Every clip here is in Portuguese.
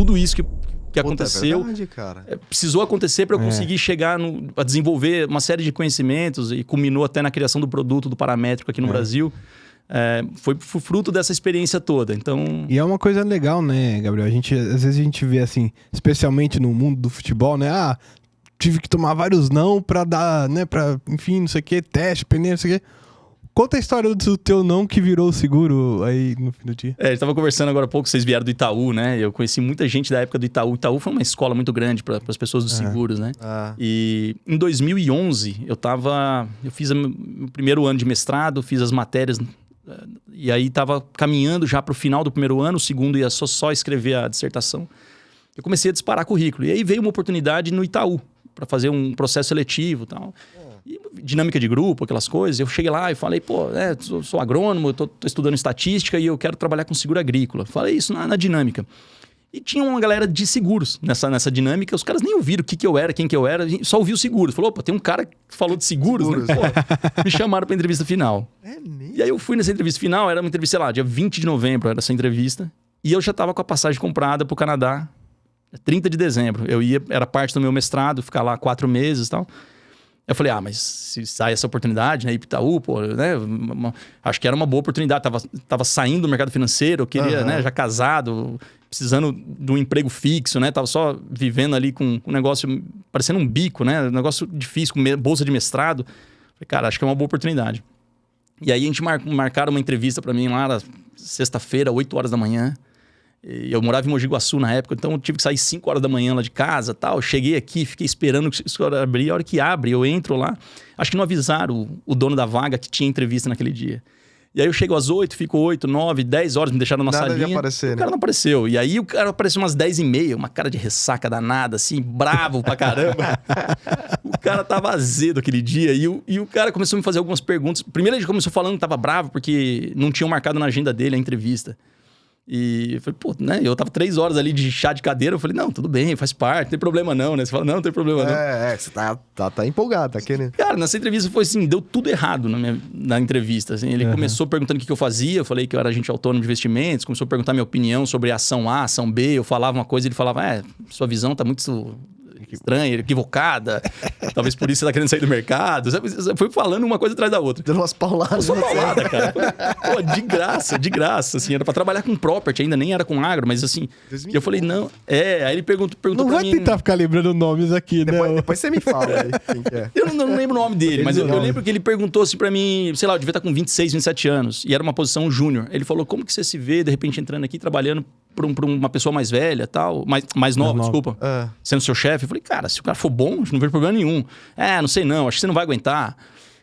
tudo isso que aconteceu. É verdade, cara. Precisou acontecer para eu conseguir chegar a desenvolver uma série de conhecimentos e culminou até na criação do produto do paramétrico aqui no Brasil. Foi fruto dessa experiência toda, então... E é uma coisa legal, né, Gabriel? Às vezes a gente vê assim, especialmente no mundo do futebol, né? Tive que tomar vários não pra dar, né? Enfim, não sei o que, teste, pneu, não sei o que. Conta a história do teu não que virou o seguro aí no fim do dia. A gente tava conversando agora há pouco, vocês vieram do Itaú, né? Eu conheci muita gente da época do Itaú. O Itaú foi uma escola muito grande para as pessoas dos seguros, né? E em 2011, eu fiz o meu primeiro ano de mestrado, fiz as matérias... E aí tava caminhando já para o final do primeiro ano, o segundo ia só escrever a dissertação. Eu comecei a disparar currículo. E aí veio uma oportunidade no Itaú para fazer um processo seletivo e tal. E dinâmica de grupo, aquelas coisas. Eu cheguei lá e falei, sou agrônomo, tô estudando estatística e eu quero trabalhar com seguro agrícola. Falei isso na dinâmica. E tinha uma galera de seguros nessa dinâmica. Os caras nem ouviram o que eu era, quem que eu era. Só ouviu seguros. Falou, tem um cara que falou de seguros. Né? Me chamaram pra entrevista final. Mesmo? E aí eu fui nessa entrevista final. Era uma entrevista, sei lá, dia 20 de novembro era essa entrevista. E eu já tava com a passagem comprada pro Canadá. 30 de dezembro. Era parte do meu mestrado, ficar lá 4 meses e tal. Eu falei, mas se sai essa oportunidade, né? Itaú, né? Acho que era uma boa oportunidade. Tava saindo do mercado financeiro, eu queria, né? Já casado, precisando de um emprego fixo, né? Tava só vivendo ali com um negócio parecendo um bico, né? Um negócio difícil, com bolsa de mestrado. Falei, cara, acho que é uma boa oportunidade. E aí a gente marcaram uma entrevista para mim lá na sexta-feira, 8 horas da manhã. Eu morava em Mogi Guaçu na época, então eu tive que sair 5 horas da manhã lá de casa, tal. Cheguei aqui, fiquei esperando que isso abrir. A hora que abre, eu entro lá. Acho que não avisaram o dono da vaga que tinha entrevista naquele dia. E aí eu chego às 8, fico 8, 9, 10 horas, me deixaram na salinha. De aparecer, o cara não apareceu. E aí o cara apareceu umas 10h30, uma cara de ressaca danada, assim, bravo pra caramba. O cara tava azedo aquele dia. E o cara começou a me fazer algumas perguntas. Primeiro ele começou falando que tava bravo porque não tinham marcado na agenda dele a entrevista. E eu falei, né? Eu tava 3 horas ali de chá de cadeira. Eu falei, não, tudo bem, faz parte, não tem problema não, né? Você fala, não tem problema não. Você tá empolgado, tá querendo. Cara, nessa entrevista foi assim, deu tudo errado na entrevista. Assim, ele começou perguntando o que eu fazia, eu falei que eu era agente autônomo de investimentos, começou a perguntar minha opinião sobre a ação A, ação B, eu falava uma coisa, ele falava, sua visão tá muito estranha, equivocada, talvez por isso você tá querendo sair do mercado. Foi falando uma coisa atrás da outra. Dando umas pauladas. Só paulada, cara. De graça, assim. Era pra trabalhar com property ainda, nem era com agro, mas assim... E eu falei, não... Aí ele perguntou não pra mim... Não vai tentar ficar lembrando nomes aqui, né? Depois você me fala aí quem que é. Eu não lembro o nome dele, mas eu lembro que ele perguntou assim pra mim... Sei lá, eu devia estar com 26, 27 anos. E era uma posição júnior. Ele falou, como que você se vê, de repente, entrando aqui, trabalhando pra uma pessoa mais velha, tal... Mais nova, desculpa. Sendo seu chefe. Eu falei, cara, se o cara for bom, não vejo problema nenhum. Não sei não, acho que você não vai aguentar.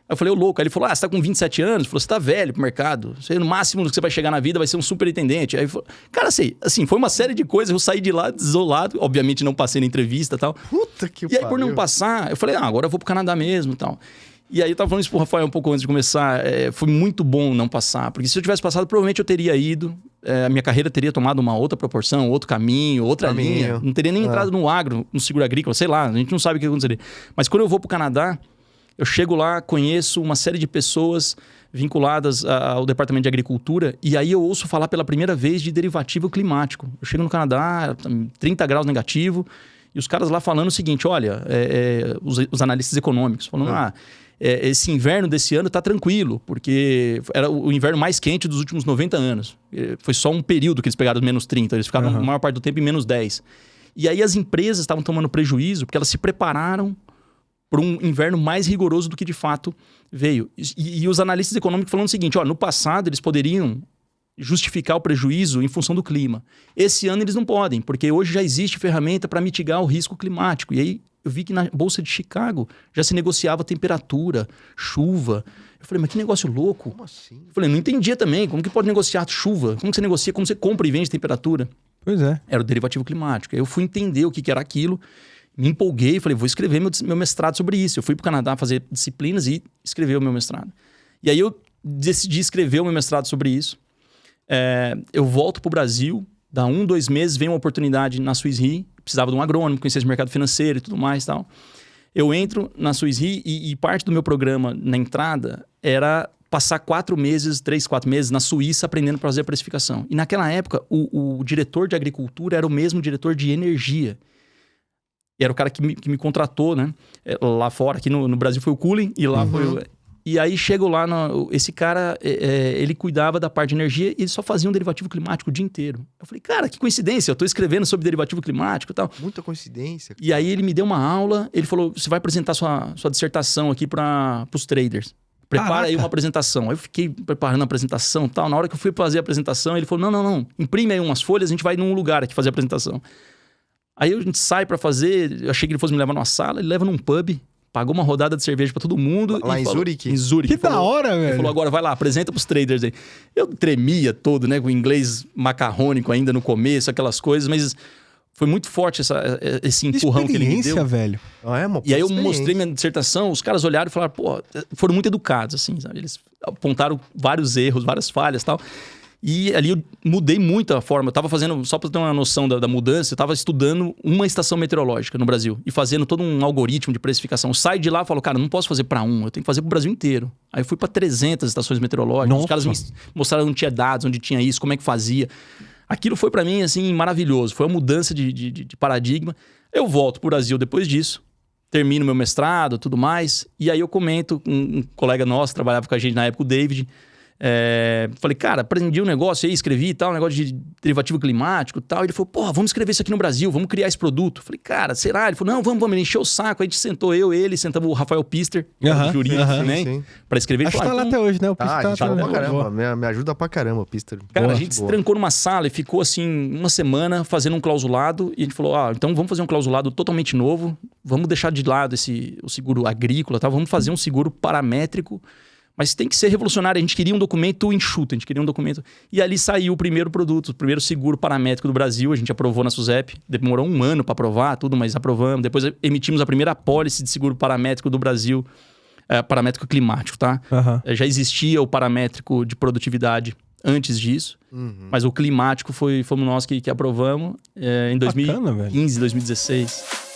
Aí eu falei, ô louco. Aí ele falou, você tá com 27 anos? Ele falou, você tá velho pro mercado. Você, no máximo que você vai chegar na vida vai ser um superintendente. Aí eu falei, cara, assim, foi uma série de coisas. Eu saí de lá desolado. Obviamente não passei na entrevista e tal. Puta que pariu. E aí por não passar, eu falei, agora eu vou pro Canadá mesmo e tal. E aí eu tava falando isso pro Rafael um pouco antes de começar. Foi muito bom não passar. Porque se eu tivesse passado, provavelmente eu teria ido. A minha carreira teria tomado uma outra proporção, outro caminho, outra linha. Não teria nem entrado no agro, no seguro agrícola, sei lá. A gente não sabe o que aconteceria. Mas quando eu vou pro Canadá, eu chego lá, conheço uma série de pessoas vinculadas ao Departamento de Agricultura. E aí eu ouço falar pela primeira vez de derivativo climático. Eu chego no Canadá, 30 graus negativo. E os caras lá falando o seguinte, olha, os analistas econômicos, falando, esse inverno desse ano tá tranquilo, porque era o inverno mais quente dos últimos 90 anos. Foi só um período que eles pegaram menos 30, eles ficaram a maior parte do tempo em menos 10. E aí as empresas estavam tomando prejuízo porque elas se prepararam para um inverno mais rigoroso do que de fato veio. E os analistas econômicos falando o seguinte, no passado eles poderiam justificar o prejuízo em função do clima. Esse ano eles não podem, porque hoje já existe ferramenta para mitigar o risco climático. E aí eu vi que na Bolsa de Chicago já se negociava temperatura, chuva. Eu falei, mas que negócio louco. Como assim? Eu falei, não entendia também. Como que pode negociar chuva? Como que você negocia? Como você compra e vende temperatura? Pois é. Era o derivativo climático. Aí eu fui entender o que era aquilo, me empolguei, falei, vou escrever meu mestrado sobre isso. Eu fui para o Canadá fazer disciplinas e escrever o meu mestrado. E aí eu decidi escrever o meu mestrado sobre isso. Eu volto para o Brasil, dá 2 meses, vem uma oportunidade na Swiss Re, precisava de um agrônomo, conhecesse o mercado financeiro e tudo mais e tal. Eu entro na Swiss Re e parte do meu programa na entrada era passar 4 meses, 3, 4 meses na Suíça aprendendo a fazer a precificação. E naquela época, o diretor de agricultura era o mesmo diretor de energia. E era o cara que me contratou, né? Lá fora, aqui no Brasil foi o Cooling, e lá foi o... E aí chego lá, esse cara, ele cuidava da parte de energia e ele só fazia um derivativo climático o dia inteiro. Eu falei, cara, que coincidência, eu tô escrevendo sobre derivativo climático e tal. Muita coincidência. E aí ele me deu uma aula, ele falou, você vai apresentar sua dissertação aqui para os traders. Prepara aí uma apresentação. Aí eu fiquei preparando a apresentação e tal. Na hora que eu fui fazer a apresentação, ele falou, não, imprime aí umas folhas, a gente vai num lugar aqui fazer a apresentação. Aí a gente sai para fazer, eu achei que ele fosse me levar numa sala, ele leva num pub, pagou uma rodada de cerveja pra todo mundo. Lá em Zurique? Em Zurique. Que da hora, velho. Ele falou, agora vai lá, apresenta pros traders aí. Eu tremia todo, né, com o inglês macarrônico ainda no começo, aquelas coisas, mas foi muito forte esse empurrão que ele me deu. Velho. E aí eu mostrei minha dissertação, os caras olharam e falaram, pô, foram muito educados, assim, sabe? Eles apontaram vários erros, várias falhas e tal. E ali eu mudei muito a forma. Eu tava fazendo, só pra ter uma noção da mudança, eu tava estudando uma estação meteorológica no Brasil e fazendo todo um algoritmo de precificação. Eu saio de lá e falo, cara, não posso fazer pra eu tenho que fazer pro Brasil inteiro. Aí eu fui pra 300 estações meteorológicas. Nossa. Os caras me mostraram onde tinha dados, onde tinha isso, como é que fazia. Aquilo foi pra mim, assim, maravilhoso. Foi uma mudança de paradigma. Eu volto pro Brasil depois disso, termino meu mestrado, tudo mais. E aí eu comento com um colega nosso, trabalhava com a gente na época, o David. Falei, cara, aprendi um negócio aí, escrevi e tal, um negócio de derivativo climático e tal. Ele falou, porra, vamos escrever isso aqui no Brasil, vamos criar esse produto. Falei, cara, será? Ele falou, não, vamos, ele encheu o saco. Aí a gente sentou sentamos o Rafael Pister, jurídico também, pra escrever. Acho que tá lá até hoje, né? O Pister tá pra caramba, me ajuda pra caramba o Pister. Cara, a gente se trancou numa sala e ficou assim, uma semana fazendo um clausulado. E a gente falou, então vamos fazer um clausulado totalmente novo, vamos deixar de lado o seguro agrícola, tá? Vamos fazer um seguro paramétrico. Mas tem que ser revolucionário. A gente queria um documento enxuto, a gente queria um documento... E ali saiu o primeiro produto, o primeiro seguro paramétrico do Brasil. A gente aprovou na SUSEP. Demorou 1 ano para aprovar tudo, mas aprovamos. Depois emitimos a primeira apólice de seguro paramétrico do Brasil. Paramétrico climático, tá? Já existia o paramétrico de produtividade antes disso. Mas o climático fomos nós que aprovamos em 2015, 2016.